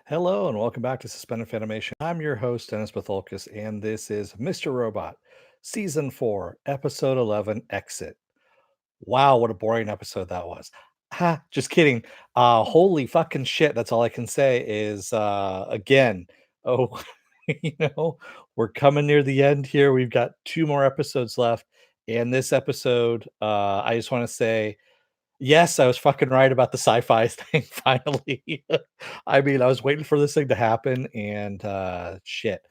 Hello and welcome back to Suspended Animation. I'm your host, Dennis Batholkis, and this is Mr. Robot, Season 4, Episode 11, Exit. Wow, what a boring episode that was. Ha, just kidding. Holy fucking shit. That's all I can say is, again, oh, you know, we're coming near the end here. We've got two more episodes left. And this episode, I just want to say, yes, I was fucking right about the sci-fi thing finally. I mean, I was waiting for this thing to happen and shit.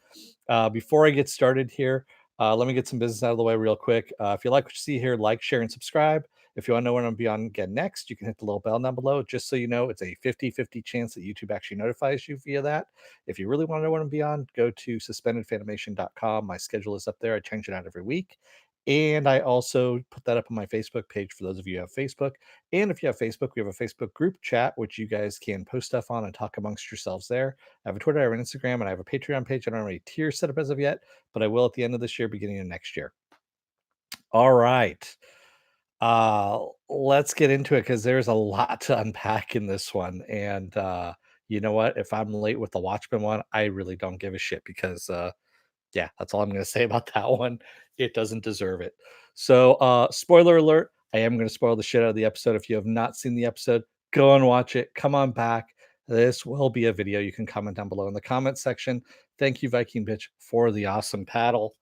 Before I get started here, let me get some business out of the way real quick. If you like what you see here, like, share, and subscribe. If you want to know when I'm be on again next, you can hit the little bell down below just so you know it's a 50-50 chance that YouTube actually notifies you via that. If you really want to know when I'm beyond, go to suspendedfanimation.com. My schedule is up there. I change it out every week. And I also put that up on my Facebook page for those of you who have Facebook. And if you have Facebook, we have a Facebook group chat, which you guys can post stuff on and talk amongst yourselves there. I have a Twitter, I have an Instagram, and I have a Patreon page. I don't have any tiers set up as of yet, but I will at the end of this year, beginning of next year. All right. Let's get into it because there's a lot to unpack in this one. And you know what? If I'm late with the Watchmen one, I really don't give a shit because yeah, that's all I'm going to say about that one. It doesn't deserve it. So, spoiler alert, I am going to spoil the shit out of the episode. If you have not seen the episode, go and watch it. Come on back. This will be a video. You can comment down below in the comment section. Thank you, Viking Bitch, for the awesome paddle.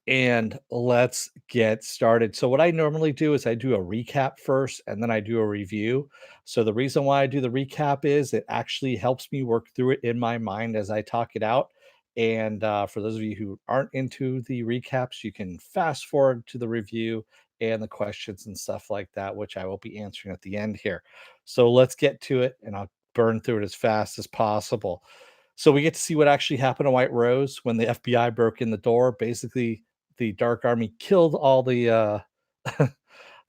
And let's get started. So, what I normally do is I do a recap first and then I do a review. So, the reason why I do the recap is it actually helps me work through it in my mind as I talk it out. And for those of you who aren't into the recaps, you can fast forward to the review and the questions and stuff like that, which I will be answering at the end here. So, let's get to it and I'll burn through it as fast as possible. So, we get to see what actually happened to White Rose when the FBI broke in the door. Basically, the Dark Army killed all the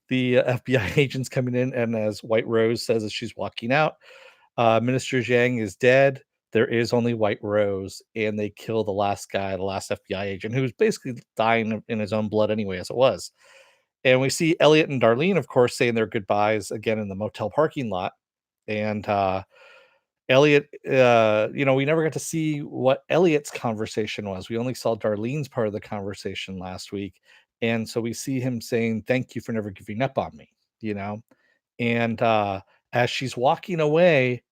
the FBI agents coming in, and as White Rose says as she's walking out, Minister Zhang is dead. There is only White Rose, and they kill the last guy, the last FBI agent, who was basically dying in his own blood anyway, as it was. And we see Elliot and Darlene, of course, saying their goodbyes again in the motel parking lot. And Elliot, we never got to see what Elliot's conversation was. We only saw Darlene's part of the conversation last week. And so we see him saying, "Thank you for never giving up on me," you know? And as she's walking away,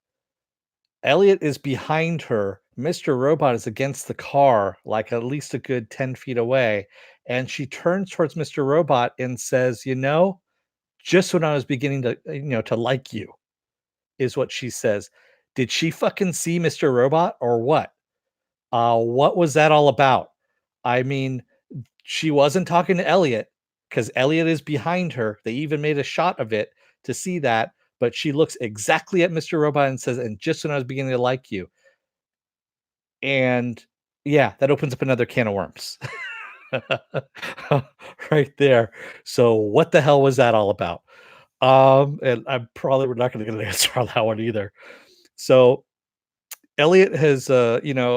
Elliot is behind her. Mr. Robot is against the car, like at least a good 10 feet away. And she turns towards Mr. Robot and says, just when I was beginning to like you, is what she says. Did she fucking see Mr. Robot or what? What was that all about? I mean, she wasn't talking to Elliot because Elliot is behind her. They even made a shot of it to see that, but she looks exactly at Mr. Robot and says, "And just when I was beginning to like you." And yeah, that opens up another can of worms. Right there. So what the hell was that all about? And I'm probably we're not going to get an answer on that one either. So Elliot has, Elliot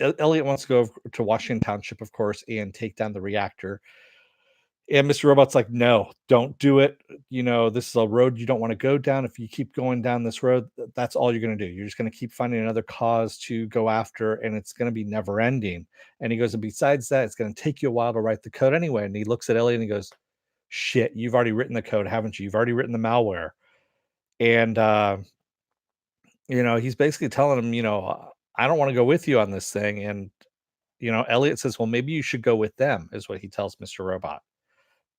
wants to go to Washington Township, of course, and take down the reactor. And Mr. Robot's like, no, don't do it. This is a road you don't want to go down. If you keep going down this road, that's all you're going to do. You're just going to keep finding another cause to go after, and it's going to be never ending. And he goes, and besides that, it's going to take you a while to write the code anyway. And he looks at Elliot and he goes, shit, you've already written the code, haven't you? You've already written the malware. And, he's basically telling him, I don't want to go with you on this thing. And, Elliot says, well, maybe you should go with them, is what he tells Mr. Robot,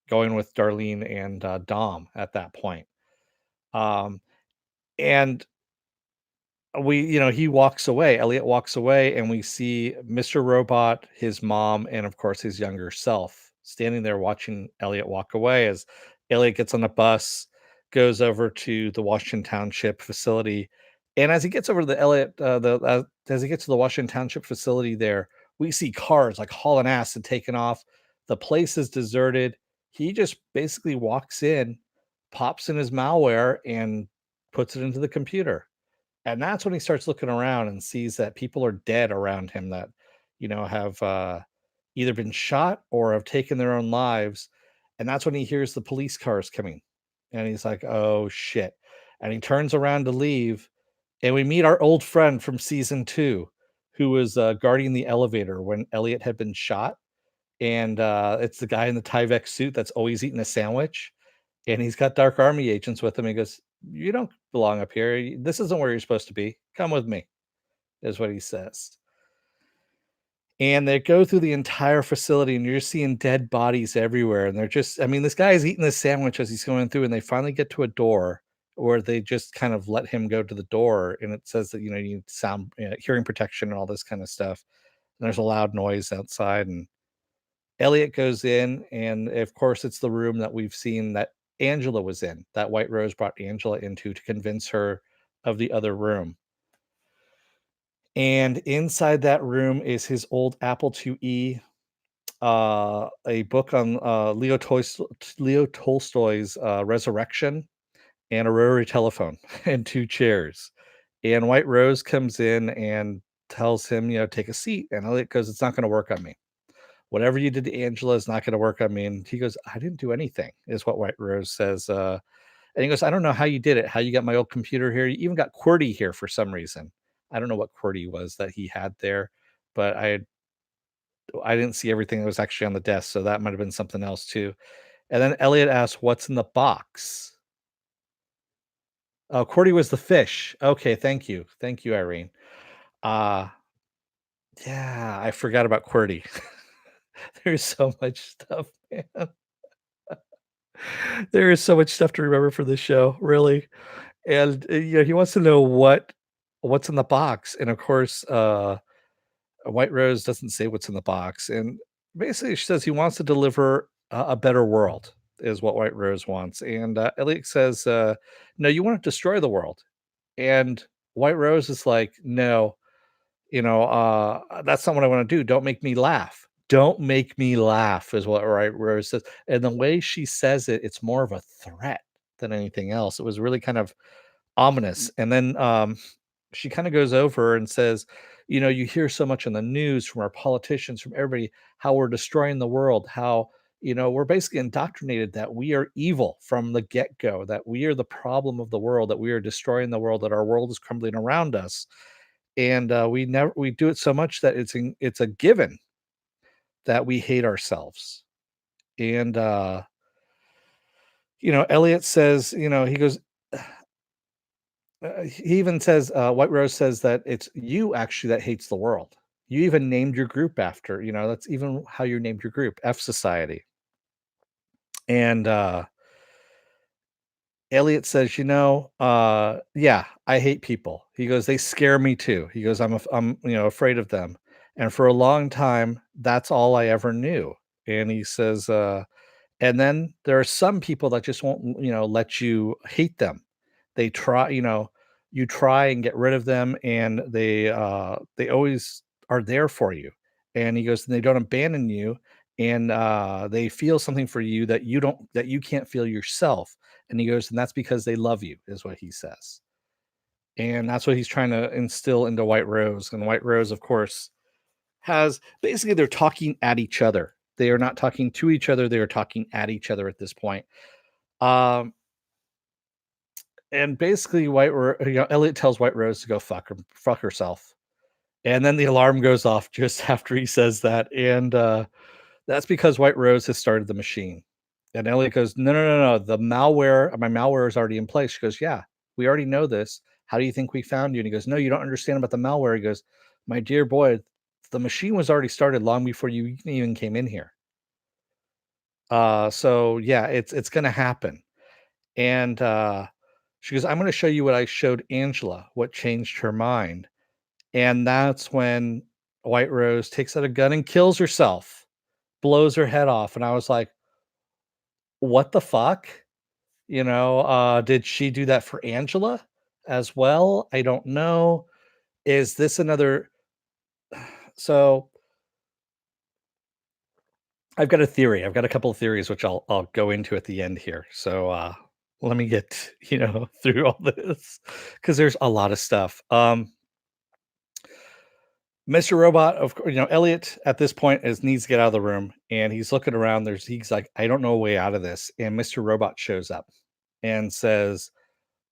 going with Darlene and Dom at that point. Um, and he walks away. Elliot walks away, and we see Mr. Robot, his mom, and of course his younger self standing there watching Elliot walk away as Elliot gets on a bus, goes over to the Washington Township facility. And as he gets over to the Elliot, as he gets to the Washington Township facility there, we see cars like hauling ass and taking off. The place is deserted. He just basically walks in, pops in his malware, and puts it into the computer. And that's when he starts looking around and sees that people are dead around him that, have either been shot or have taken their own lives. And that's when he hears the police cars coming. And he's like, oh shit. And he turns around to leave. And we meet our old friend from season 2 who was, guarding the elevator when Elliot had been shot, and, it's the guy in the Tyvek suit that's always eating a sandwich, and he's got Dark Army agents with him. He goes, "You don't belong up here. This isn't where you're supposed to be. Come with me," is what he says. And they go through the entire facility, and you're seeing dead bodies everywhere, and they're just I mean, this guy is eating this sandwich as he's going through, and they finally get to a door where they just kind of let him go to the door, and it says that, you need sound hearing protection and all this kinda stuff, and there's a loud noise outside, and Elliot goes in, and, of course, it's the room that we've seen that Angela was in, that White Rose brought Angela into to convince her of the other room. And inside that room is his old Apple IIe, a book on Leo Tolstoy's Resurrection, and a rotary telephone and 2 chairs. And White Rose comes in and tells him, "Take a seat." And Elliot goes, "It's not gonna work on me. Whatever you did to Angela is not gonna work on me." And he goes, "I didn't do anything," is what White Rose says, and he goes, "I don't know how you did it, how you got my old computer here. You even got QWERTY here for some reason." I don't know what QWERTY was that he had there, but I didn't see everything that was actually on the desk, so that might have been something else too. And then Elliot asks, "What's in the box?" Oh, QWERTY was the fish. Okay, thank you. Thank you, Irene. Uh, yeah, I forgot about QWERTY. There's so much stuff, man. There is so much stuff to remember for this show, really. And, he wants to know what's in the box, and of course, White Rose doesn't say what's in the box, and basically she says he wants to deliver a better world is what White Rose wants, and, Elliot says, "No, you wanna destroy the world," and White Rose is like, "No, that's not what I wanna do. Don't make me laugh. Don't make me laugh," is what White Rose says, and the way she says it, it's more of a threat than anything else. It was really kind of ominous. And then she kind of goes over and says, you hear so much in the news from our politicians, from everybody, how we're destroying the world, how, we're basically indoctrinated that we are evil from the get go, that we are the problem of the world, that we are destroying the world, that our world is crumbling around us. And we do it so much that it's a given that we hate ourselves. And, Elliot says, he goes, he even says, White Rose says that it's you actually that hates the world. You even named your group after, that's even how you named your group, F Society. And Elliot says, yeah, I hate people. He goes, they scare me too. He goes, I'm afraid of them. And for a long time, that's all I ever knew. And he says, and then there are some people that just won't, let you hate them. They try, you try and get rid of them, and they always are there for you. And he goes, and they don't abandon you, and they feel something for you that you can't feel yourself. And he goes, and that's because they love you, is what he says. And that's what he's trying to instill into White Rose. And White Rose, of course, has basically they're talking at each other. They are not talking to each other. They are talking at each other at this point. Um, and basically, Elliot tells White Rose to go fuck herself, and then the alarm goes off just after he says that, and that's because White Rose has started the machine. And Elliot goes, "No, no, no, no. My malware is already in place." She goes, "Yeah, we already know this. How do you think we found you?" And he goes, "No, you don't understand about the malware." He goes, "My dear boy, the machine was already started long before you even came in here. So yeah, it's gonna happen." And she goes, "I'm gonna show you what I showed Angela, what changed her mind." And that's when White Rose takes out a gun and kills herself, blows her head off. And I was like, what the fuck? Did she do that for Angela as well? I don't know. Is this another so I've got a theory. I've got a couple of theories which I'll go into at the end here. So let me get, through all this because there's a lot of stuff. Mr. Robot, of course, Elliot at this point is needs to get out of the room, and he's looking around. He's like, I don't know a way out of this. And Mr. Robot shows up and says,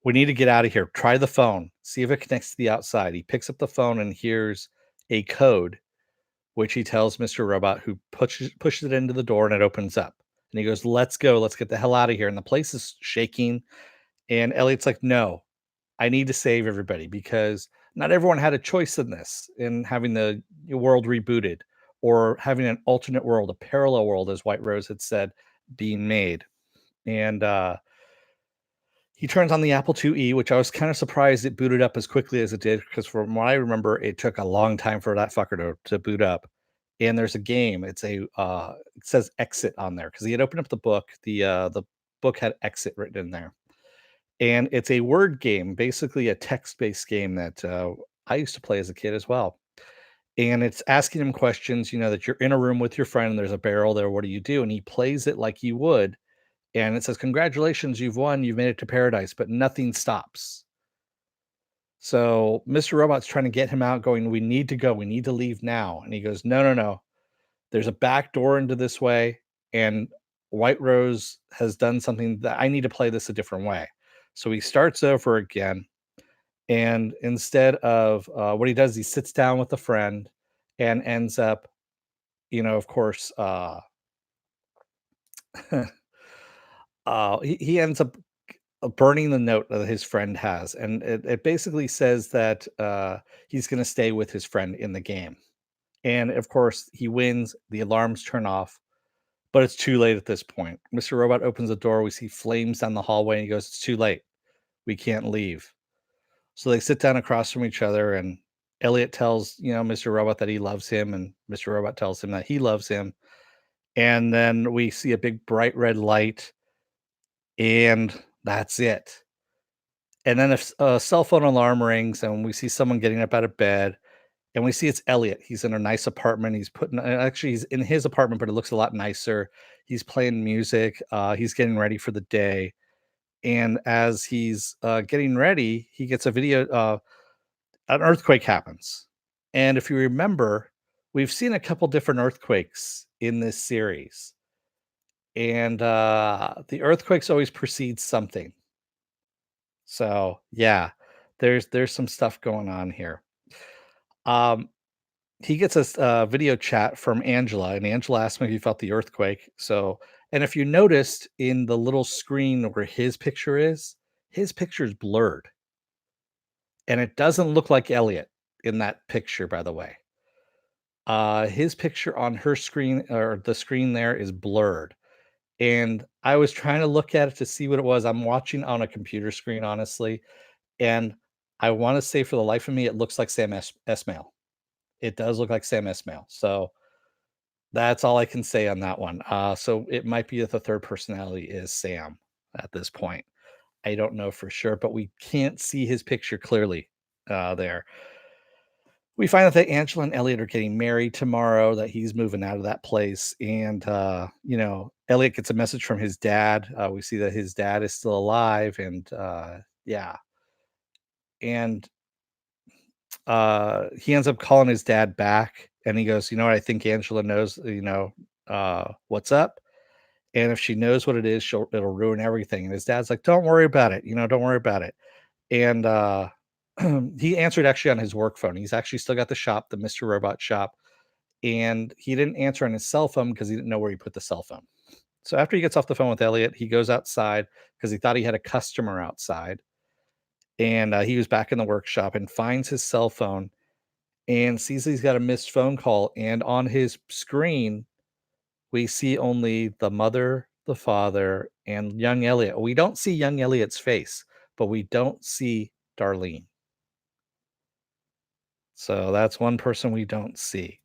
We need to get out of here. Try the phone. See if it connects to the outside." He picks up the phone and hears a code, which he tells Mr. Robot, who pushes it into the door and it opens up. And he goes, "Let's go. Let's get the hell out of here." And the place is shaking. And Elliot's like, "No, I need to save everybody because not everyone had a choice in this, in having the world rebooted or having an alternate world, a parallel world, as White Rose had said, being made." And he turns on the Apple IIe, which I was kind of surprised it booted up as quickly as it did, because from what I remember, it took a long time for that fucker to boot up. And there's a game. It says exit on there because he had opened up the book. The book had exit written in there, and it's a word game, basically a text-based game that I used to play as a kid as well. And it's asking him questions, that you're in a room with your friend and there's a barrel there. What do you do? And he plays it like you would. And it says, "Congratulations, you've won. You've made it to paradise," but nothing stops. So Mr. Robot's trying to get him out, going, "We need to go. We need to leave now." And he goes, "No, no, no. There's a back door into this way. And White Rose has done something that I need to play this a different way." So he starts over again. And instead of what he does, he sits down with a friend and ends up, of course, he ends up burning the note that his friend has. And it basically says that he's going to stay with his friend in the game. And of course, he wins. The alarms turn off, but it's too late at this point. Mr. Robot opens the door. We see flames down the hallway, and he goes, "It's too late. We can't leave." So they sit down across from each other, and Elliot tells, Mr. Robot that he loves him, and Mr. Robot tells him that he loves him. And then we see a big bright red light, and that's it. And then a cell phone alarm rings, and we see someone getting up out of bed, and we see it's Elliot. He's in a nice apartment. Actually, he's in his apartment, but it looks a lot nicer. He's playing music. He's getting ready for the day. And as he's getting ready, he gets a video. An earthquake happens. And if you remember, we've seen a couple different earthquakes in this series. And the earthquakes always precede something. So yeah, there's some stuff going on here. Um, he gets a video chat from Angela, and Angela asked him if he felt the earthquake. So, and if you noticed in the little screen where his picture is blurred, and it doesn't look like Elliot in that picture, by the way. His picture on her screen, or the screen there, is blurred. And I was trying to look at it to see what it was. I'm watching on a computer screen, honestly, and I want to say for the life of me, it looks like Sam Esmail. It does look like Sam Esmail. So that's all I can say on that one. So it might be that the third personality is Sam at this point. I don't know for sure, but we can't see his picture clearly there. We find out that Angela and Elliot are getting married tomorrow, that he's moving out of that place. And, Elliot gets a message from his dad. We see that his dad is still alive. And, yeah. And he ends up calling his dad back. And he goes, "You know what? I think Angela knows, what's up. And if she knows what it is, it'll ruin everything." And his dad's like, "Don't worry about it. Don't worry about it." And he answered actually on his work phone. He's actually still got the shop, the Mr. Robot shop, and he didn't answer on his cell phone because he didn't know where he put the cell phone. So after he gets off the phone with Elliot, he goes outside because he thought he had a customer outside, and he was back in the workshop and finds his cell phone and sees he's got a missed phone call. And on his screen, we see only the mother, the father, and young Elliot. We don't see young Elliot's face, but we don't see Darlene. So that's one person we don't see.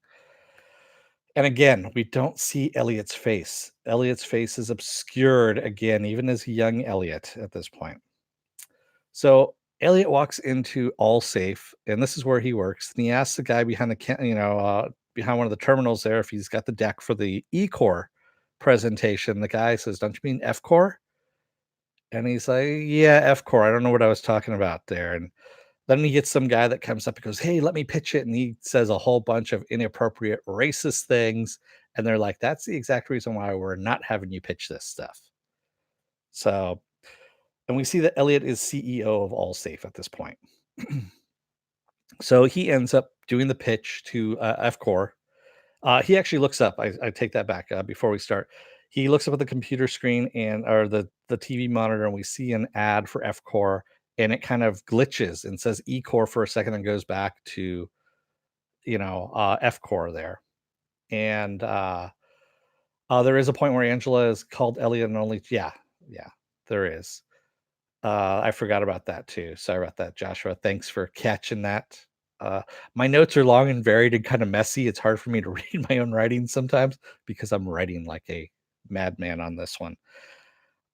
And again, we don't see Elliot's face. Elliot's face is obscured again, even as young Elliot at this point. So Elliot walks into All Safe, and this is where he works. And he asks the guy behind behind one of the terminals there if he's got the deck for the E-Core presentation. The guy says, "Don't you mean F-Core?" And he's like, "Yeah, F-Core. I don't know what I was talking about there." And then he gets some guy that comes up and goes, "Hey, let me pitch it." And he says a whole bunch of inappropriate racist things. And they're like, "That's the exact reason why we're not having you pitch this stuff." So and we see that Elliot is CEO of Allsafe at this point. So he ends up doing the pitch to F Core. He actually looks up. I take that back before we start. He looks up at the computer screen and or the TV monitor, and we see an ad for F Core, and it kind of glitches and says E Core for a second, and goes back to F Core there. And there is a point where Angela is called Elliot, and only yeah, there is. I forgot about that too. Sorry about that, Joshua. Thanks for catching that. Uh, my notes are long and varied and kind of messy. It's hard for me to read my own writing sometimes because I'm writing like a madman on this one.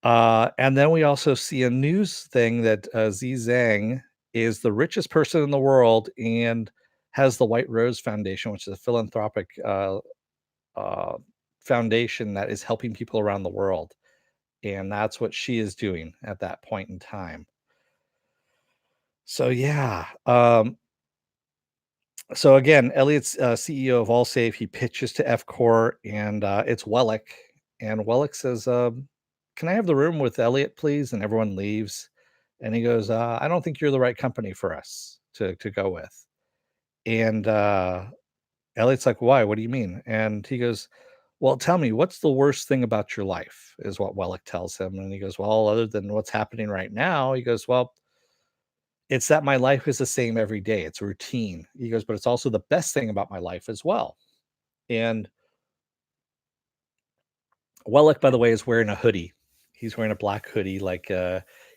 And then we also see a news thing that Z Zhang is the richest person in the world and has the White Rose Foundation, which is a philanthropic uh, foundation that is helping people around the world. And that's what she is doing at that point in time. So yeah. So again, Elliot's CEO of Allsafe. He pitches to F Core, and it's Wellick, and Wellick says, "Can I have the room with Elliot, please?" And everyone leaves, and he goes, "I don't think you're the right company for us to go with." And Elliot's like, "Why? What do you mean?" And he goes, "Well, tell me, what's the worst thing about your life?" Is what Wellick tells him, and he goes, "Well, other than what's happening right now," he goes, "Well, it's that my life is the same every day. It's routine." He goes, "But it's also the best thing about my life as well." And Wellick, by the way, is wearing a hoodie. He's wearing a black hoodie. Like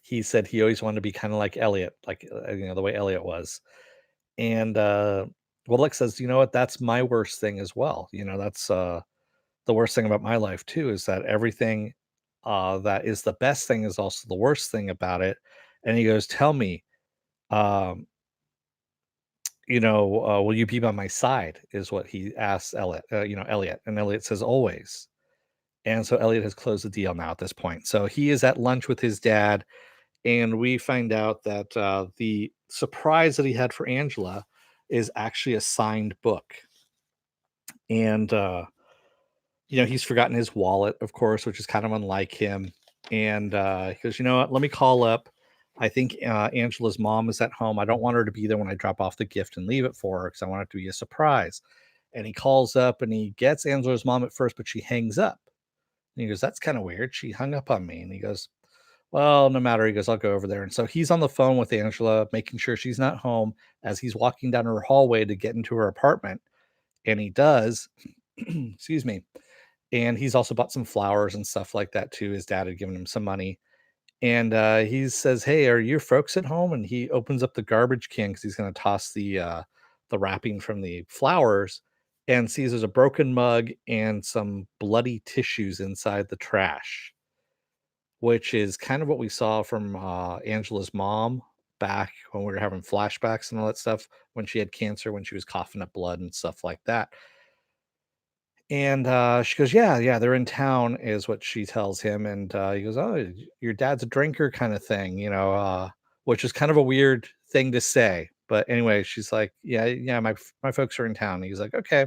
he said, he always wanted to be kind of like Elliot, like the way Elliot was. And Wellick says, "You know what? That's my worst thing as well. That's the worst thing about my life too. Is that everything that is the best thing is also the worst thing about it." And he goes, "Tell me, um, will you be by my side?" Is what he asks Elliot, and Elliot says, "Always." And so Elliot has closed the deal now at this point. So he is at lunch with his dad, and we find out that the surprise that he had for Angela is actually a signed book. And he's forgotten his wallet, of course, which is kind of unlike him. And he goes, "You know what? Let me call up. I think Angela's mom is at home. I don't want her to be there when I drop off the gift and leave it for her because I want it to be a surprise." And he calls up and he gets Angela's mom at first, but she hangs up. And he goes, "That's kind of weird. She hung up on me." And he goes, "Well, no matter." He goes, "I'll go over there." And so he's on the phone with Angela, making sure she's not home as he's walking down her hallway to get into her apartment. And he does. Excuse me. And he's also bought some flowers and stuff like that too. His dad had given him some money. And he says, "Hey, are your folks at home?" And he opens up the garbage can because he's going to toss the wrapping from the flowers, and sees there's a broken mug and some bloody tissues inside the trash, which is kind of what we saw from Angela's mom back when we were having flashbacks and all that stuff when she had cancer, when she was coughing up blood and stuff like that. And she goes, "Yeah, yeah, they're in town," is what she tells him. And he goes, "Oh, your dad's a drinker," kind of thing, which is kind of a weird thing to say. But anyway, she's like, "Yeah, yeah, my folks are in town." He's like, "Okay."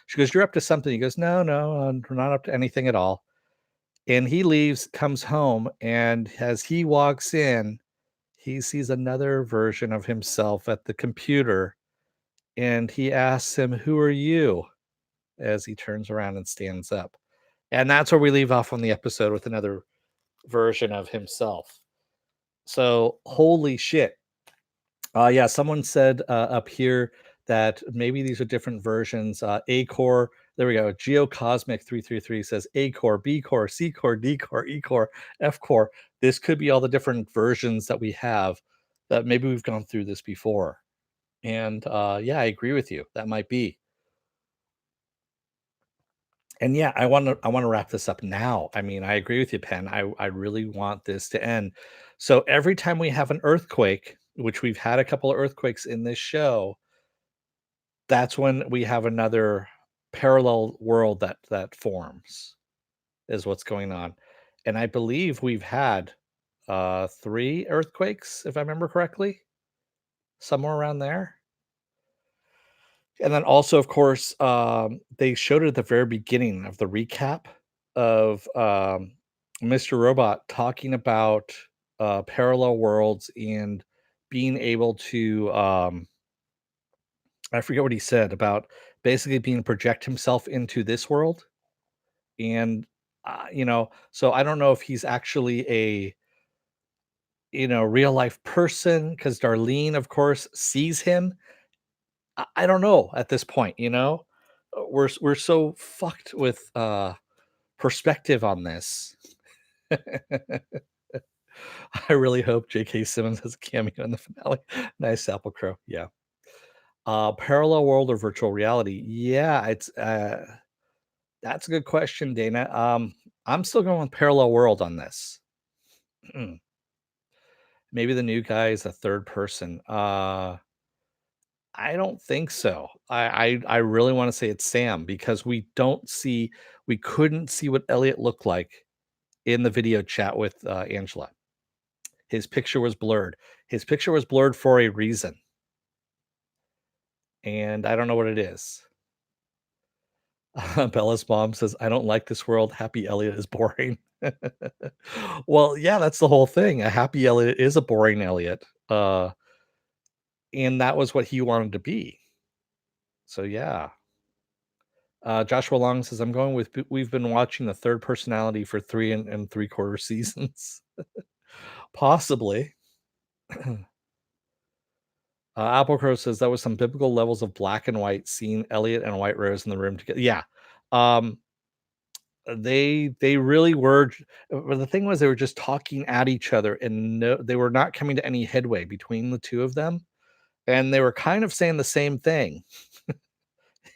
She goes, "You're up to something." He goes, "No, no, we're not up to anything at all." And he leaves, comes home, and as he walks in, he sees another version of himself at the computer, and he asks him, "Who are you?" as he turns around and stands up. And that's where we leave off on the episode with another version of himself. So, holy shit. Yeah, someone said up here that maybe these are different versions. A core, there we go. Geocosmic 333 says A core, B core, C core, D core, E core, F core. This could be all the different versions that we have that maybe we've gone through this before. And yeah, I agree with you. That might be. And yeah, I want to wrap this up now. I mean, I agree with you, Penn. I really want this to end. So every time we have an earthquake, which we've had a couple of earthquakes in this show, that's when we have another parallel world that forms, is what's going on. And I believe we've had 3 earthquakes, if I remember correctly, somewhere around there. And then also, of course, they showed it at the very beginning of the recap of Mr. Robot talking about. parallel worlds and being able to I forget what he said about basically being project himself into this world and so I don't know if he's actually a real life person because Darlene of course sees him. I don't know at this point. We're so fucked with perspective on this. I really hope J.K. Simmons has a cameo in the finale. Nice Apple Crow. Yeah. Parallel world or virtual reality? Yeah, it's that's a good question, Dana. I'm still going with parallel world on this. Maybe the new guy is a third person. I don't think so. I really want to say it's Sam because we couldn't see what Elliot looked like in the video chat with Angela. His picture was blurred. His picture was blurred for a reason, and I don't know what it is. Bella's mom says, "I don't like this world. Happy Elliot is boring." Well, yeah, that's the whole thing. A happy Elliot is a boring Elliot, and that was what he wanted to be. So yeah. Joshua Long says, "I'm going with. We've been watching the third personality for three and three quarter seasons, possibly." Apple Crow says that was some biblical levels of black and white, seeing Elliot and White Rose in the room together. Yeah, um, they really were. But the thing was, they were just talking at each other, and no, they were not coming to any headway between the two of them, and they were kind of saying the same thing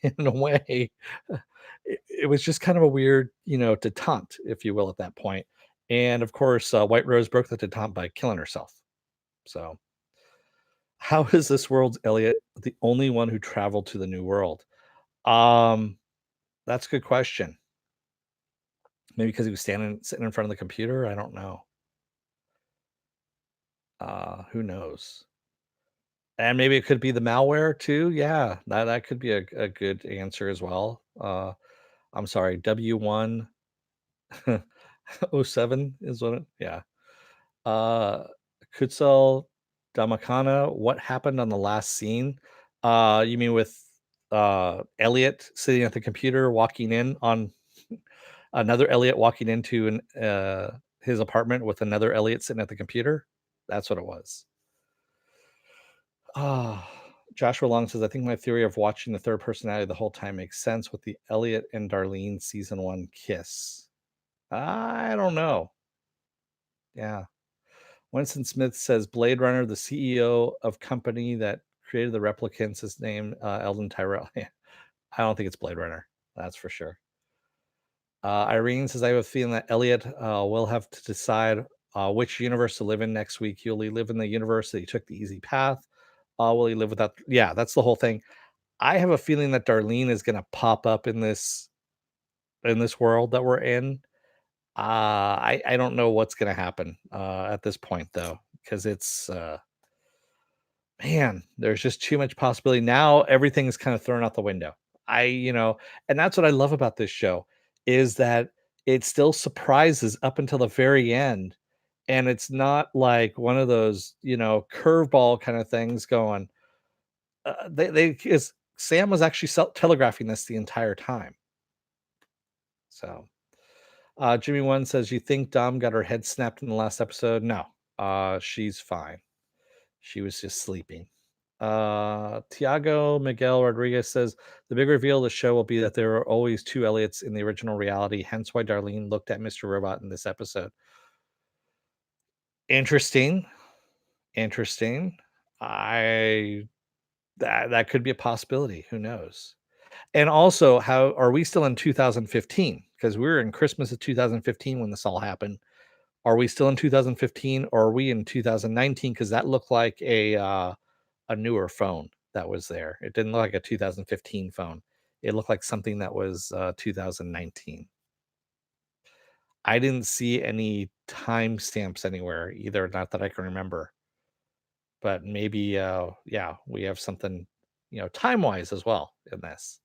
in a way. It was just kind of a weird, detente, if you will, at that point. And of course, White Rose broke the detente by killing herself. So, how is this world's Elliot the only one who traveled to the new world? Um, that's a good question. Maybe because he was sitting in front of the computer. I don't know. Who knows? And maybe it could be the malware too. Yeah, that could be a good answer as well. I'm sorry, W107 is what it. Yeah. Uh, Kutsel Damakana, what happened on the last scene? You mean with Elliot sitting at the computer, walking in on another Elliot walking into his apartment with another Elliot sitting at the computer? That's what it was. Ah, Joshua Long says, I think my theory of watching the third personality the whole time makes sense with the Elliot and Darlene season one kiss. I don't know. Yeah. Winston Smith says Blade Runner, the CEO of company that created the replicants, is named Eldon Tyrell. Yeah, I don't think it's Blade Runner. That's for sure. Irene says I have a feeling that Elliot will have to decide which universe to live in next week. Will he live in the universe that he took the easy path? Will he live without? Yeah, that's the whole thing. I have a feeling that Darlene is going to pop up in this world that we're in. I don't know what's going to happen at this point though, because it's man, there's just too much possibility. Now everything is kind of thrown out the window. And that's what I love about this show is that it still surprises up until the very end. And it's not like one of those, curveball kind of things going. Because Sam was actually telegraphing this the entire time. So, Jimmy One says, "You think Dom got her head snapped in the last episode?" No, she's fine. She was just sleeping. Tiago Miguel Rodriguez says the big reveal of the show will be that there are always two Elliots in the original reality, hence why Darlene looked at Mr. Robot in this episode. Interesting. Interesting. I that could be a possibility. Who knows? And also, how are we still in 2015? Because we were in Christmas of 2015 when this all happened. Are we still in 2015 or are we in 2019? Because that looked like a newer phone that was there. It didn't look like a 2015 phone. It looked like something that was 2019. I didn't see any timestamps anywhere either, not that I can remember. But maybe, yeah, we have something, time wise as well in this.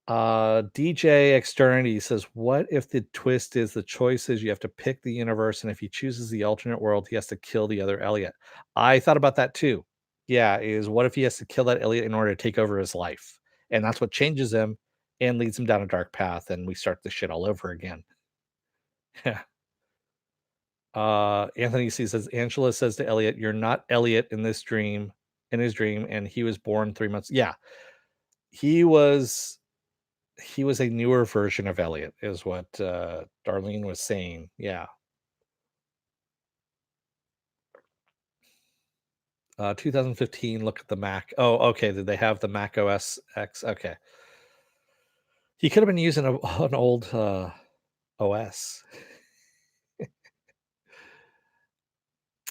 DJ Externity says, "What if the twist is the choice is you have to pick the universe, and if he chooses the alternate world, he has to kill the other Elliot?" I thought about that too. Yeah, is what if he has to kill that Elliot in order to take over his life? And that's what changes him and leads him down a dark path, and we start the shit all over again. Yeah. Anthony C says, Angela says to Elliot, "You're not Elliot in this dream, in his dream, and he was born 3 months." Yeah, he was he was a newer version of Elliot, is what Darlene was saying. Yeah. 2015. Look at the Mac. Oh, okay. Did they have the Mac OS X? Okay. He could have been using an old OS.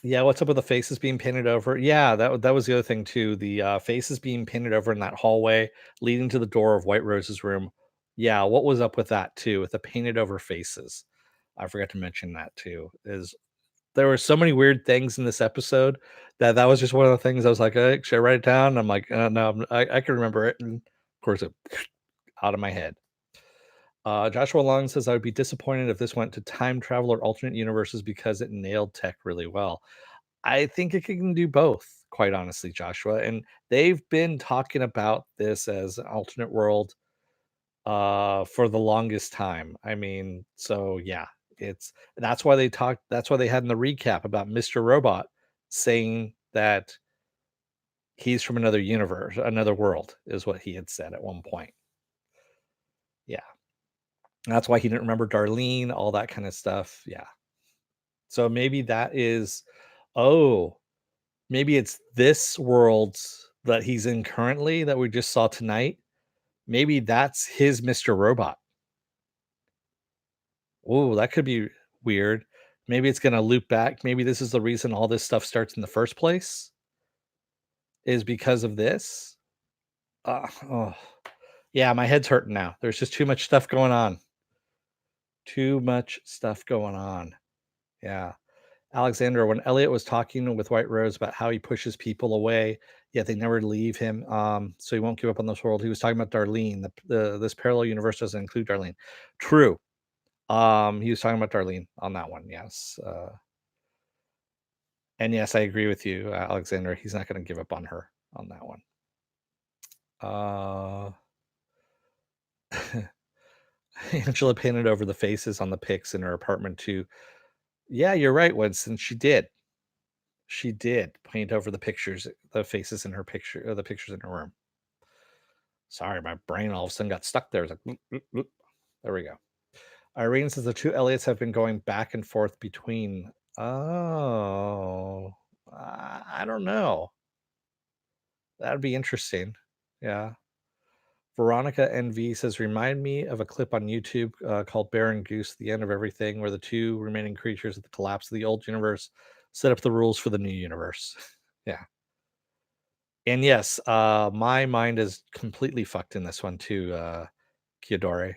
Yeah, what's up with the faces being painted over? Yeah, that was the other thing too. The faces being painted over in that hallway leading to the door of White Rose's room. Yeah, what was up with that too? With the painted over faces. I forgot to mention that too. Is there were so many weird things in this episode that was just one of the things I was like, should I write it down? And I'm like, no, I can remember it. And of course, it out of my head. Joshua Long says, I would be disappointed if this went to time travel or alternate universes because it nailed tech really well. I think it can do both, quite honestly, Joshua. And they've been talking about this as an alternate world for the longest time. I mean, so yeah, that's why they had in the recap about Mr. Robot saying that he's from another universe, another world, is what he had said at one point. Yeah. That's why he didn't remember Darlene, all that kind of stuff. Yeah. So maybe that is, oh, maybe it's this world that he's in currently that we just saw tonight. Maybe that's his Mr. Robot. Oh, that could be weird. Maybe it's gonna loop back. Maybe this is the reason all this stuff starts in the first place, is because of this. Oh, yeah, my head's hurting now. There's just too much stuff going on. Too much stuff going on. Yeah. Alexander, when Elliot was talking with White Rose about how he pushes people away, yet they never leave him, so he won't give up on this world. He was talking about Darlene. This parallel universe doesn't include Darlene. True. He was talking about Darlene on that one. Yes. And yes, I agree with you, Alexander. He's not going to give up on her on that one. Uh, Angela painted over the faces on the pics in her apartment too. Yeah, you're right, Winston. She did. She did paint over the pictures, the faces in her picture, the pictures in her room. Sorry, my brain all of a sudden got stuck there. It's like, "Bloop, bloop, bloop." There we go. Irene says the two Elliots have been going back and forth between. Oh, I don't know. That'd be interesting. Yeah. Veronica NV says, remind me of a clip on YouTube called Bear and Goose, the end of everything, where the two remaining creatures at the collapse of the old universe set up the rules for the new universe. Yeah. And yes, my mind is completely fucked in this one too, Kyodore.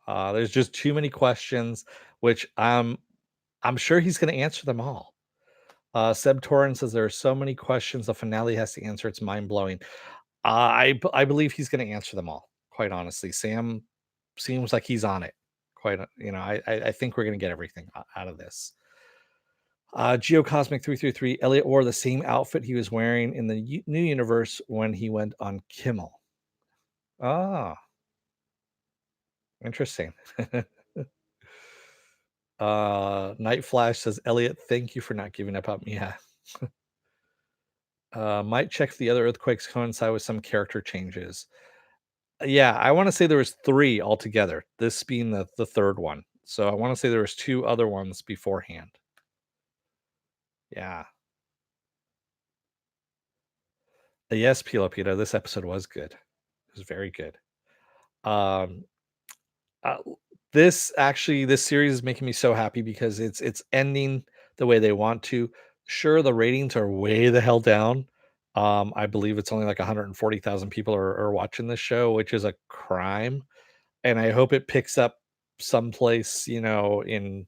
There's just too many questions, which I'm sure he's going to answer them all. Seb Torrens says there are so many questions the finale has to answer. It's mind blowing. I believe he's going to answer them all. Quite honestly, Sam seems like he's on it. Quite, I think we're going to get everything out of this. Geocosmic 333. Elliot wore the same outfit he was wearing in the new universe when he went on Kimmel. Ah, interesting. Night Flash says, Elliot, thank you for not giving up on me. Yeah. Might check if the other earthquakes coincide with some character changes. Yeah, I want to say there was 3 altogether. This being the third one. So I want to say there was 2 other ones beforehand. Yeah. Yes, Pilopita, this episode was good. It was very good. Um uh, this series is making me so happy because it's ending the way they want to. Sure, the ratings are way the hell down. I believe it's only like 140,000 people are watching this show, which is a crime. And I hope it picks up someplace, in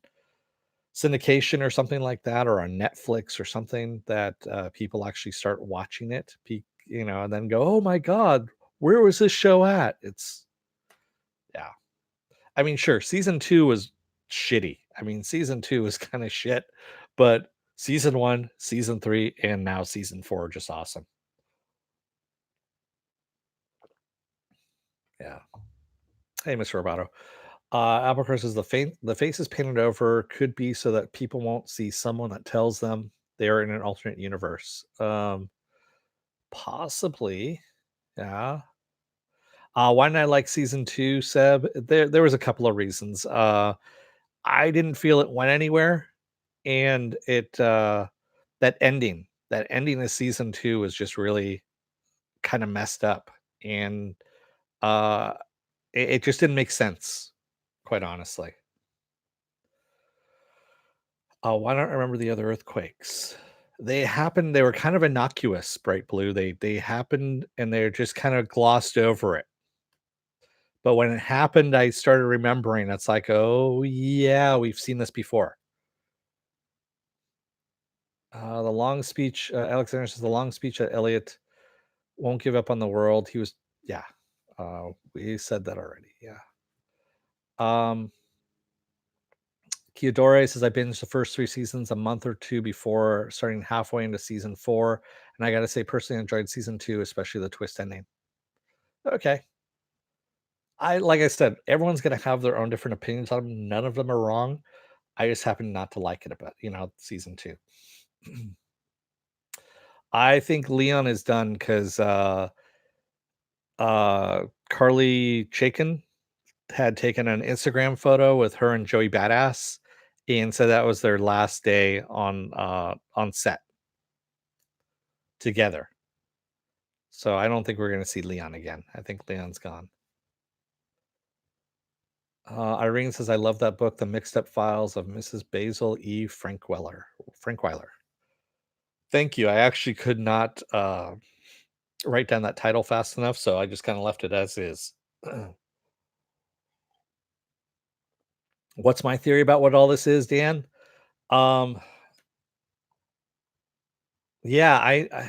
syndication or something like that, or on Netflix or something that people actually start watching it, and then go, oh my God, Where was this show at? It's yeah. I mean, sure, season 2 was shitty. I mean, season 2 was kinda shit, but season 1, season 3, and now season 4 are just awesome. Yeah. Hey, Mr. Roboto. Albatross says the faces painted over could be so that people won't see someone that tells them they're in an alternate universe. Possibly. Yeah. Why didn't I like season 2, Seb? There was a couple of reasons. I didn't feel it went anywhere, and that ending of season 2 was just really kinda messed up, and, uh, it just didn't make sense, quite honestly. Why don't I remember the other earthquakes? They were kind of innocuous, Bright Blue. They happened, and they're just kinda glossed over it. But when it happened, I started remembering, it's like, "Oh, yeah, we've seen this before." The long speech, Alexander says, "The long speech that Elliot won't give up on the world." He was yeah, we said that already, yeah. Um, Kiyodore says, "I binged the first 3 seasons a month or 2 before starting halfway into season 4, and I gotta say, personally enjoyed season 2, especially the twist ending." Okay. Like I said, everyone's gonna have their own different opinions on 'em, none of them are wrong. I just happen not to like it about, season 2. I think Leon is done because Carly Chaikin had taken an Instagram photo with her and Joey Badass, and said that was their last day on set together. So I don't think we're gonna see Leon again. I think Leon's gone. Irene says, "I love that book, The Mixed Up Files of Mrs. Basil E. Frankweiler." Thank you. I actually could not write down that title fast enough, so I just kind of left it as is. What's my theory about what all this is, Dan? Um, yeah,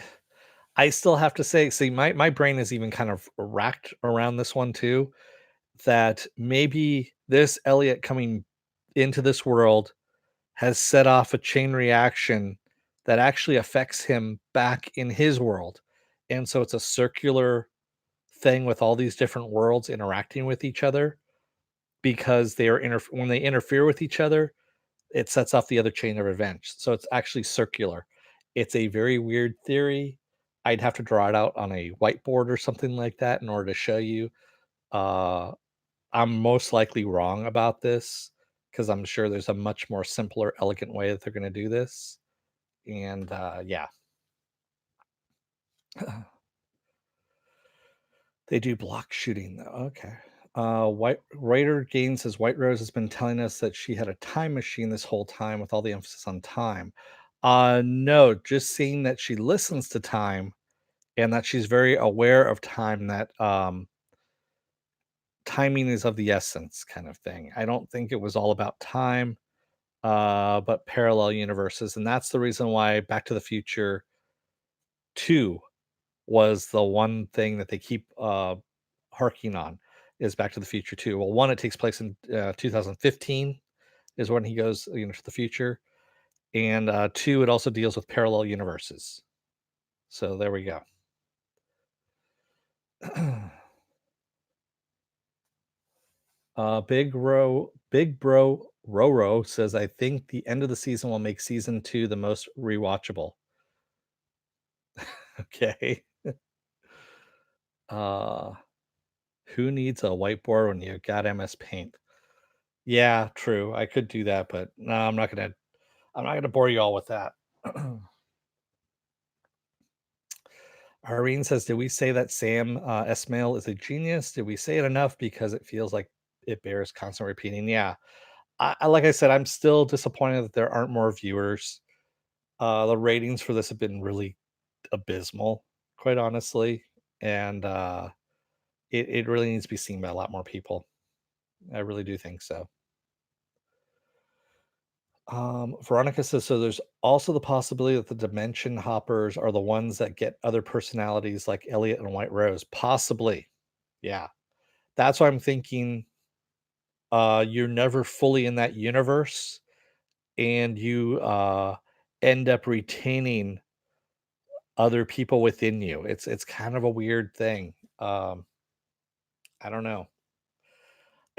I still have to say, see, my brain is even kind of racked around this one too. That maybe this Elliot coming into this world has set off a chain reaction that actually affects him back in his world, and so it's a circular thing with all these different worlds interacting with each other because when they interfere with each other, it sets off the other chain of events. So it's actually circular. It's a very weird theory. I'd have to draw it out on a whiteboard or something like that in order to show you. Uh, I'm most likely wrong about this because I'm sure there's a much more simpler, elegant way that they're going to do this. And yeah, they do block shooting though. Okay. White Writer Gain says White Rose has been telling us that she had a time machine this whole time with all the emphasis on time. No, just seeing that she listens to time and that she's very aware of time, that timing is of the essence kind of thing. I don't think it was all about time, but parallel universes. And that's the reason why Back to the Future 2 was the one thing that they keep harking on is Back to the Future 2. Well, one, it takes place in 2015 is when he goes, to the future, and two, it also deals with parallel universes. So there we go. Big Bro Roro says, "I think the end of the season will make season 2 the most rewatchable." Okay. Uh, who needs a whiteboard when you got MS Paint? Yeah, true. I could do that, but no, I'm not gonna bore you all with that. Irene says, "Did we say that Sam Esmail is a genius? Did we say it enough? Because it feels like it bears constant repeating." Yeah, like I said, I'm still disappointed that there aren't more viewers. The ratings for this have been really abysmal, quite honestly, and it really needs to be seen by a lot more people. I really do think so. Veronica says, so there's also the possibility that the dimension hoppers are the ones that get other personalities like Elliot and White Rose. Possibly. Yeah. That's why I'm thinking you're never fully in that universe and you end up retaining other people within you. It's kind of a weird thing. I don't know.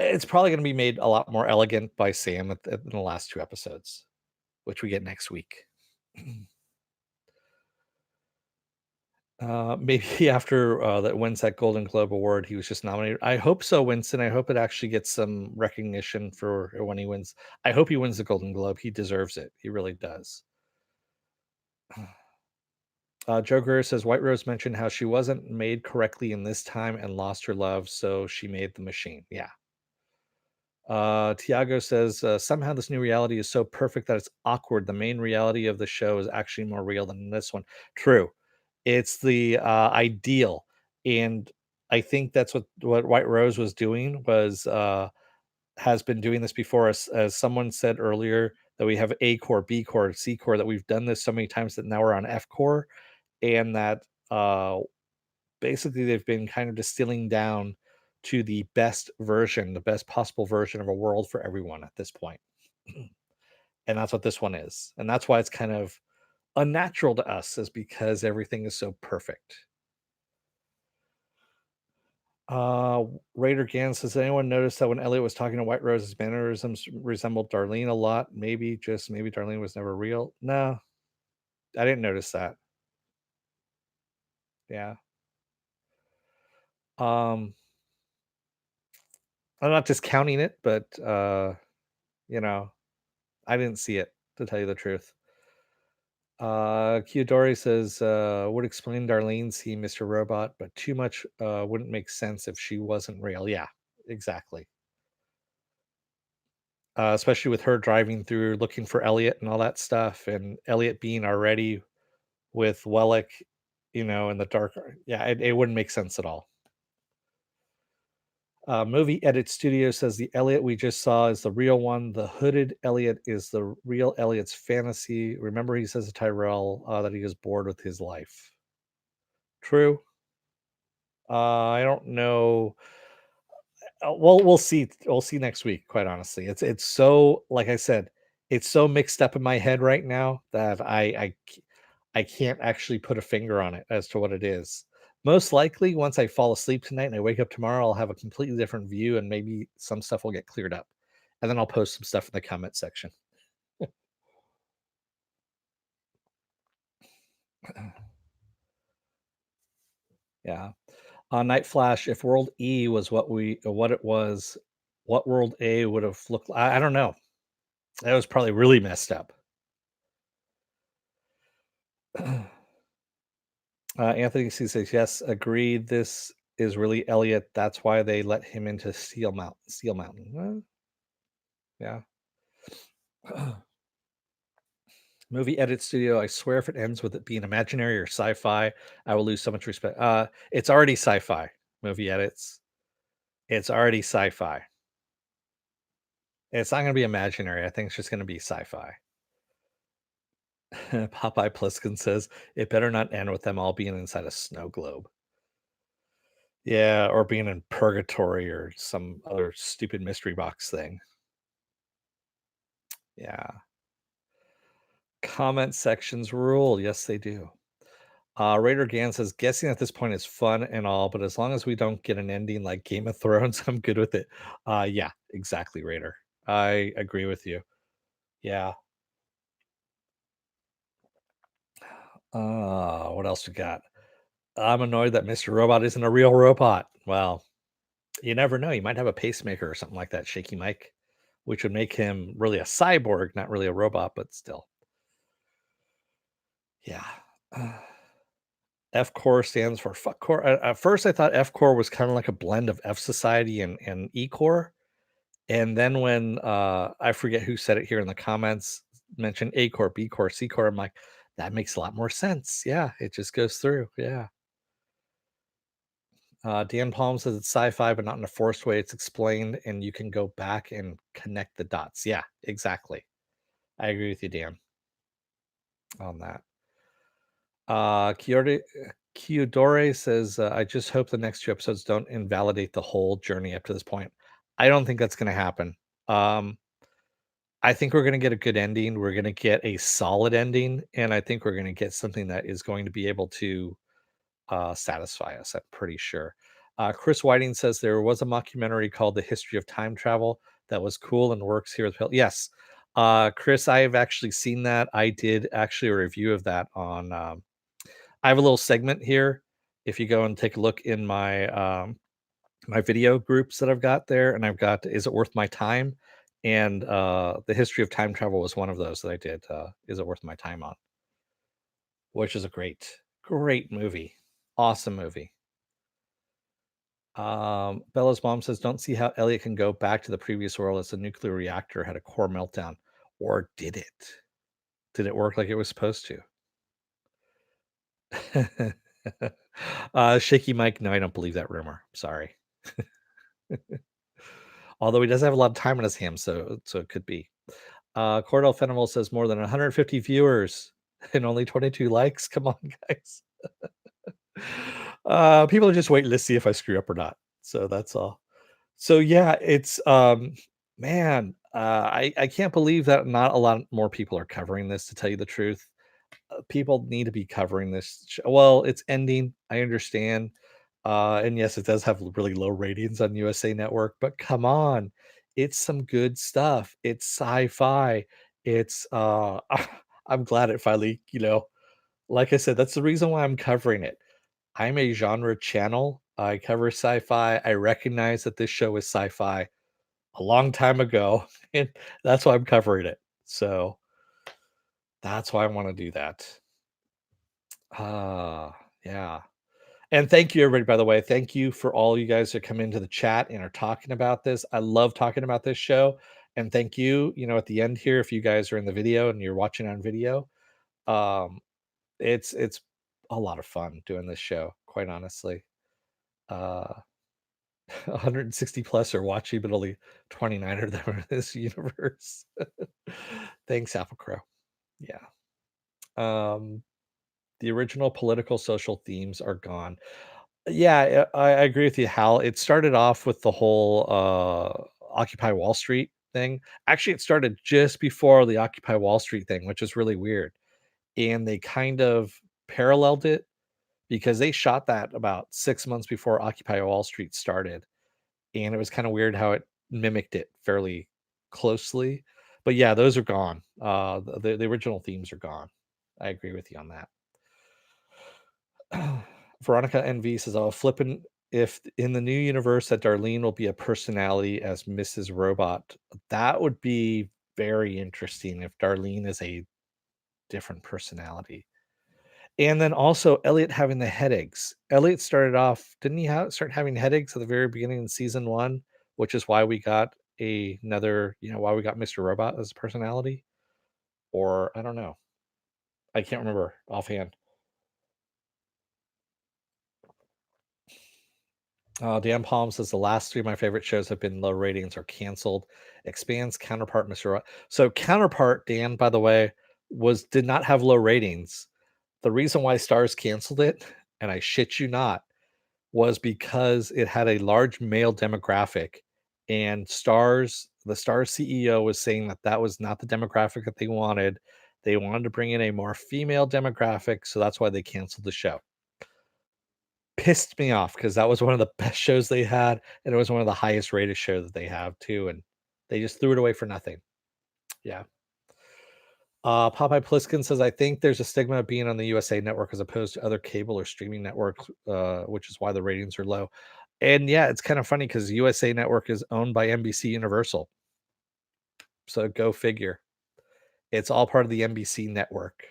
It's probably going to be made a lot more elegant by Sam in the last two episodes, which we get next week. Maybe after that wins that Golden Globe award, he was just nominated. I hope so, Winston. I hope it actually gets some recognition for when he wins. I hope he wins the Golden Globe. He deserves it. He really does. Joe Greer says White Rose mentioned how she wasn't made correctly in this time and lost her love, so she made the machine. Yeah. Tiago says somehow this new reality is so perfect that it's awkward. The main reality of the show is actually more real than this one. True. It's the ideal, and I think that's what White Rose was doing was has been doing this before. As someone said earlier, that we have A core, B core, C core. That we've done this so many times that now we're on F core, and that basically they've been kind of distilling down to the best version, the best possible version of a world for everyone at this point. And that's what this one is. And that's why it's kind of unnatural to us, is because everything is so perfect. Uh Raider Gann says, anyone notice that when Elliot was talking to White Rose, his mannerisms resembled Darlene a lot? Maybe, just maybe Darlene was never real. No, I didn't notice that. Yeah. Um I'm not discounting it, but you know, I didn't see it, to tell you the truth. Kiyodori says, would explain Darlene seeing Mr. Robot, but too much wouldn't make sense if she wasn't real. Yeah, exactly. Especially with her driving through looking for Elliot and all that stuff, and Elliot being already with Wellick, in the dark. Yeah, it wouldn't make sense at all. Movie Edit Studio says the Elliot we just saw is the real one. The hooded Elliot is the real Elliot's fantasy. Remember, he says to Tyrell that he is bored with his life. True. I don't know. Well, we'll see. We'll see next week. Quite honestly, it's so, like I said, it's so mixed up in my head right now that I can't actually put a finger on it as to what it is. Most likely, once I fall asleep tonight and I wake up tomorrow, I'll have a completely different view, and maybe some stuff will get cleared up, and then I'll post some stuff in the comment section. Yeah. Night Flash. If World E was what it was, what World A would have looked. I don't know. That was probably really messed up. Anthony C says, "Yes, agreed. This is really Elliot. That's why they let him into Steel Mountain." Steel Mountain. Yeah. Movie Edit Studio. I swear, if it ends with it being imaginary or sci-fi, I will lose so much respect. It's already sci-fi. Movie Edits. It's already sci-fi. It's not going to be imaginary. I think it's just going to be sci-fi. Popeye Pliskin says it better not end with them all being inside a snow globe. Yeah, or being in purgatory or some other stupid mystery box thing. Yeah. Comment sections rule. Yes, they do. Raider Gan says, guessing at this point is fun and all, but as long as we don't get an ending like Game of Thrones, I'm good with it. Yeah, exactly, Raider. I agree with you. Yeah. What else we got? I'm annoyed that Mr. Robot isn't a real robot. Well, you never know. You might have a pacemaker or something like that, Shaky Mike, which would make him really a cyborg, not really a robot, but still. Yeah. F core stands for fuck core. At first, I thought F core was kind of like a blend of F Society and E core. And then when I forget who said it here in the comments, mentioned A core, B core, C core, I'm like, that makes a lot more sense. Yeah, it just goes through. Yeah. Dan Palm says it's sci-fi, but not in a forced way. It's explained, and you can go back and connect the dots. Yeah, exactly. I agree with you, Dan, on that. Kyodore says, "I just hope the next 2 episodes don't invalidate the whole journey up to this point." I don't think that's gonna happen. Um, I think we're gonna get a good ending, we're gonna get a solid ending, and I think we're gonna get something that is going to be able to, satisfy us, I'm pretty sure. Chris Whiting says, "There was a mockumentary called The History of Time Travel that was cool and works here with Hill." Yes. Chris, I have actually seen that. I did actually a review of that on, I have a little segment here. If you go and take a look in my video groups that I've got there, and I've got "Is It Worth My Time?" And the history of time travel was one of those that I did. "Is It Worth My Time?" on, which is a great movie, awesome movie. Bella's mom says, "Don't see how Elliot can go back to the previous world as the nuclear reactor had a core meltdown, or did it? Did it work like it was supposed to?" Shaky Mike, no, I don't believe that rumor. Sorry. Although he does have a lot of time on his hands, so it could be. Cordell Fenimal says more than 150 viewers and only 22 likes. Come on, guys. People are just waiting to see if I screw up or not. So that's all. So yeah, it's man, I can't believe that not a lot more people are covering this, to tell you the truth. People need to be covering this. Well, it's ending. I understand. And yes, it does have really low ratings on USA Network, but come on, it's some good stuff. It's sci-fi. It's I'm glad it finally, like I said, that's the reason why I'm covering it. I'm a genre channel. I cover sci-fi. I recognize that this show is sci-fi a long time ago, and that's why I'm covering it. So that's why I want to do that. Yeah. And thank you, everybody, by the way. Thank you for all you guys that come into the chat and are talking about this. I love talking about this show. And thank you, at the end here, if you guys are in the video and you're watching on video, um, it's a lot of fun doing this show, quite honestly. Uh 160 plus are watching, but only 29 of them are in this universe. Thanks, Apple Crow. Yeah. Um, the original political social themes are gone. Yeah, I agree with you, Hal. It started off with the whole Occupy Wall Street thing. Actually, it started just before the Occupy Wall Street thing, which is really weird. And they kind of paralleled it because they shot that about 6 months before Occupy Wall Street started. And it was kind of weird how it mimicked it fairly closely. But yeah, those are gone. The original themes are gone. I agree with you on that. Veronica NV says, "I'll flippin' if in the new universe that Darlene will be a personality as Mrs. Robot. That would be very interesting if Darlene is a different personality." And then also Elliot having the headaches. Elliot started off, didn't he start having headaches at the very beginning of season one, which is why we got another, why we got Mr. Robot as a personality? Or I don't know. I can't remember offhand. Dan Palm says the last three of my favorite shows have been low ratings or canceled. Expands counterpart, Mr. So counterpart, Dan, by the way, did not have low ratings. The reason why Stars canceled it, and I shit you not, was because it had a large male demographic, and the Stars CEO was saying that that was not the demographic that they wanted. They wanted to bring in a more female demographic, so that's why they canceled the show. Pissed me off because that was one of the best shows they had, and it was one of the highest rated shows that they have too, and they just threw it away for nothing. Yeah. Popeye Pliskin says, "I think there's a stigma of being on the USA Network as opposed to other cable or streaming networks, which is why the ratings are low." And yeah, it's kind of funny because USA Network is owned by NBC Universal. So go figure. It's all part of the NBC network.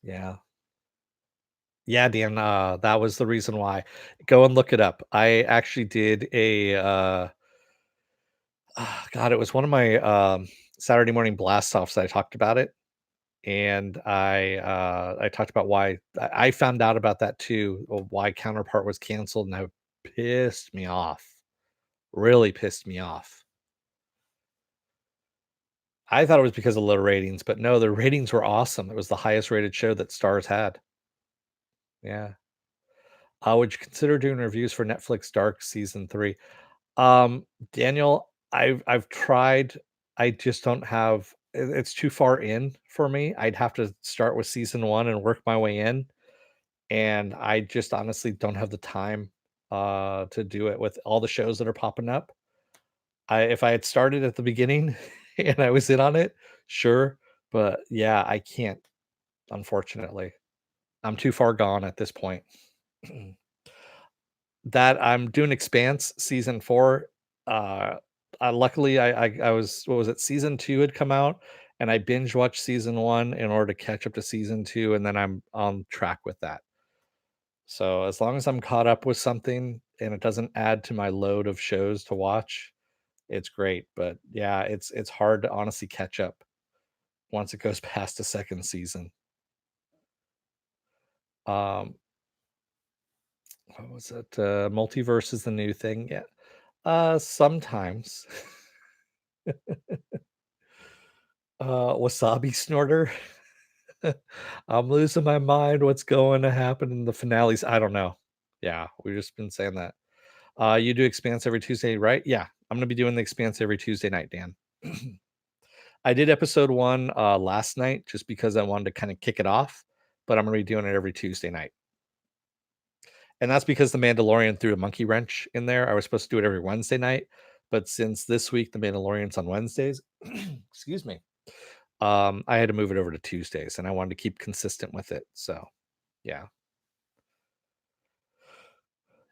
Yeah. Yeah, Dan, that was the reason why. Go and look it up. I actually did God, it was one of my Saturday morning blast offs that I talked about it. And I talked about why I found out about that too, of why Counterpart was canceled, and that pissed me off really pissed me off. I thought it was because of low ratings, but no, the ratings were awesome. It was the highest rated show that Stars had. Yeah. Would you consider doing reviews for Netflix Dark season 3? Daniel, I've tried. I just don't have it's too far in for me. I'd have to start with season 1 and work my way in, and I just honestly don't have the time to do it with all the shows that are popping up. If I had started at the beginning and I was in on it, sure, but yeah, I can't, unfortunately. I'm too far gone at this point. That I'm doing Expanse season 4. Uh, luckily, I was what was it? Season 2 had come out, and I binge watched season 1 in order to catch up to season 2, and then I'm on track with that. So as long as I'm caught up with something and it doesn't add to my load of shows to watch, it's great. But yeah, it's hard to honestly catch up once it goes past the second season. Um, what was it? Multiverse is the new thing. Yeah. Sometimes. Wasabi snorter. I'm losing my mind. What's going to happen in the finales? I don't know. Yeah, we've just been saying that. You do Expanse every Tuesday, right? Yeah, I'm gonna be doing the Expanse every Tuesday night, Dan. I did episode 1 last night just because I wanted to kind of kick it off, but I'm gonna be doing it every Tuesday night. And that's because The Mandalorian threw a monkey wrench in there. I was supposed to do it every Wednesday night, but since this week The Mandalorian's on Wednesdays, excuse me, I had to move it over to Tuesdays, and I wanted to keep consistent with it. So, yeah,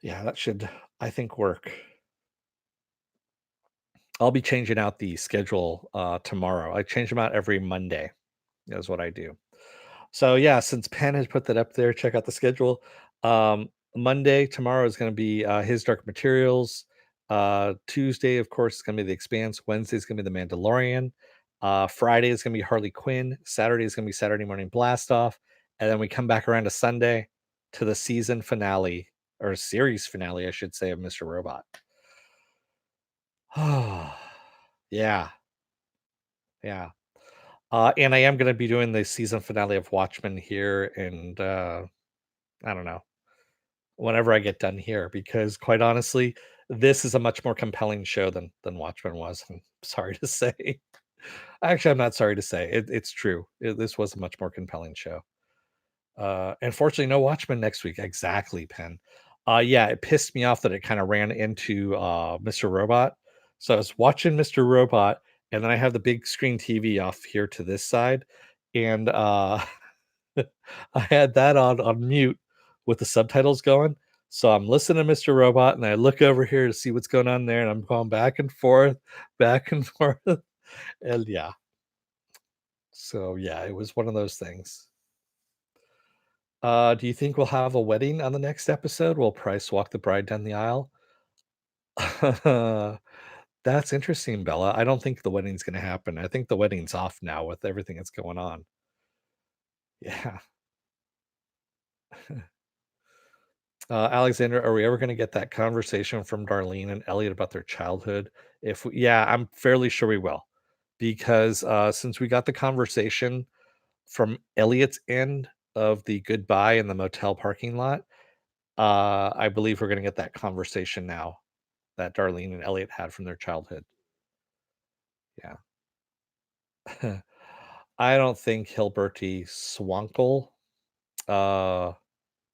yeah, that should, I think, work. I'll be changing out the schedule tomorrow. I change them out every Monday, is what I do. So yeah, since Penn has put that up there, check out the schedule. Monday tomorrow is going to be His Dark Materials. Tuesday, of course, is going to be The Expanse. Wednesday is going to be The Mandalorian. Friday is going to be Harley Quinn. Saturday is going to be Saturday Morning Blast Off, and then we come back around to Sunday to the season finale or series finale, I should say, of Mr. Robot. Yeah, yeah. And I am going to be doing the season finale of Watchmen here, and I don't know, whenever I get done here, because quite honestly, this is a much more compelling show than Watchmen was. I'm sorry to say. Actually, I'm not sorry to say. It's true. This was a much more compelling show. Unfortunately, no Watchmen next week. Exactly, Penn. Yeah, it pissed me off that it kind of ran into Mr. Robot. So I was watching Mr. Robot, and then I have the big screen TV off here to this side, and I had that on mute with the subtitles going. So I'm listening to Mr. Robot, and I look over here to see what's going on there, and I'm going back and forth, and yeah. So yeah, it was one of those things. Do you think we'll have a wedding on the next episode? Will Price walk the bride down the aisle? That's interesting, Bella. I don't think the wedding's gonna happen. I think the wedding's off now with everything that's going on. Yeah. Alexander, are we ever gonna get that conversation from Darlene and Elliot about their childhood? If we, yeah, I'm fairly sure we will. Because since we got the conversation from Elliot's end of the goodbye in the motel parking lot, I believe we're gonna get that conversation now that Darlene and Elliot had from their childhood. Yeah. I don't think Hilberty Swankle, uh,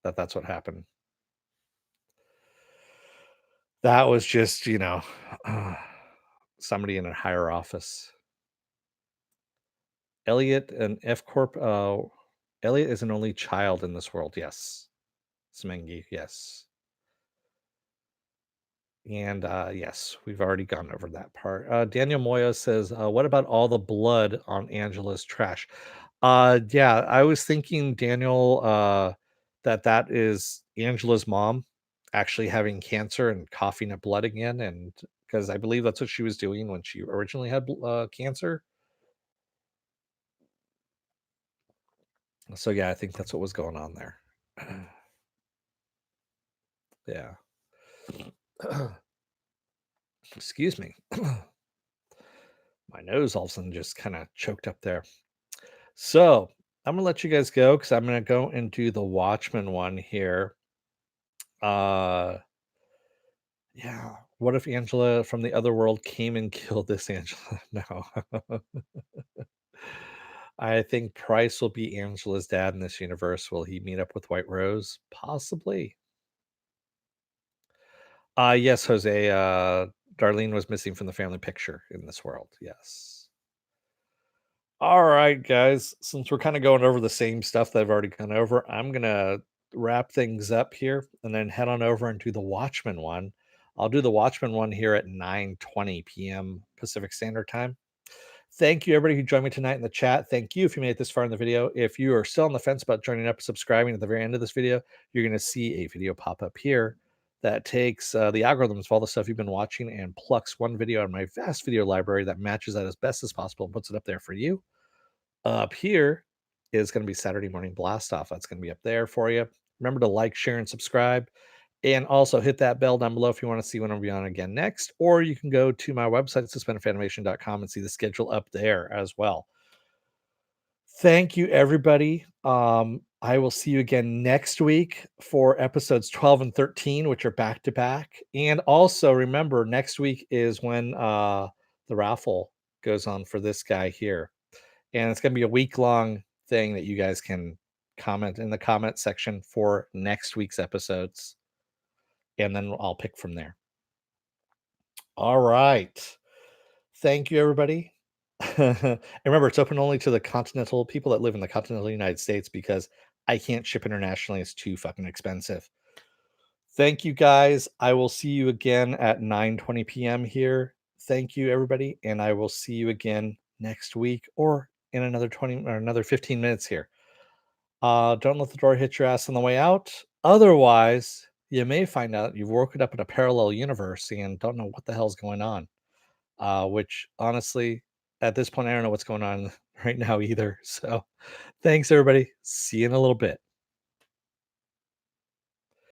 that's what happened. That was just, somebody in a higher office. Elliot and F Corp, Elliot is an only child in this world. Yes. Smengi, yes. And yes, we've already gone over that part. Daniel Moya says, "What about all the blood on Angela's trash?" Yeah, I was thinking, Daniel, that is Angela's mom actually having cancer and coughing up blood again, and because I believe that's what she was doing when she originally had cancer. So yeah, I think that's what was going on there. Yeah. Excuse me. My nose all of a sudden just kind of choked up there. So I'm gonna let you guys go because I'm gonna go and do the Watchmen one here. Uh yeah. What if Angela from the other world came and killed this Angela? No. I think Price will be Angela's dad in this universe. Will he meet up with White Rose? Possibly. Yes, Jose. Darlene was missing from the family picture in this world. Yes. All right, guys. Since we're kind of going over the same stuff that I've already gone over, I'm gonna wrap things up here and then head on over and do the Watchmen one. I'll do the Watchmen one here at 9:20 p.m. Pacific Standard Time. Thank you, everybody who joined me tonight in the chat. Thank you if you made it this far in the video. If you are still on the fence about joining up, subscribing at the very end of this video, you're going to see a video pop up here that takes the algorithms of all the stuff you've been watching and plucks one video out of my vast video library that matches that as best as possible and puts it up there for you. Up here is going to be Saturday Morning Blast Off. That's going to be up there for you. Remember to like, share, and subscribe. And also hit that bell down below if you want to see when I'll be on again next. Or you can go to my website, suspendedfanimation.com, and see the schedule up there as well. Thank you, everybody. I will see you again next week for episodes 12 and 13, which are back to back. And also remember, next week is when the raffle goes on for this guy here. And it's going to be a week-long thing that you guys can comment in the comment section for next week's episodes. And then I'll pick from there. All right. Thank you, everybody. And remember, it's open only to the continental people that live in the continental United States because I can't ship internationally. It's too fucking expensive. Thank you, guys. I will see you again at 9:20 p.m. here. Thank you, everybody. And I will see you again next week or in another 20 or another 15 minutes here. Don't let the door hit your ass on the way out. Otherwise, you may find out you've woken up in a parallel universe and don't know what the hell's going on. Which honestly, at this point, I don't know what's going on right now either. So thanks, everybody. See you in a little bit.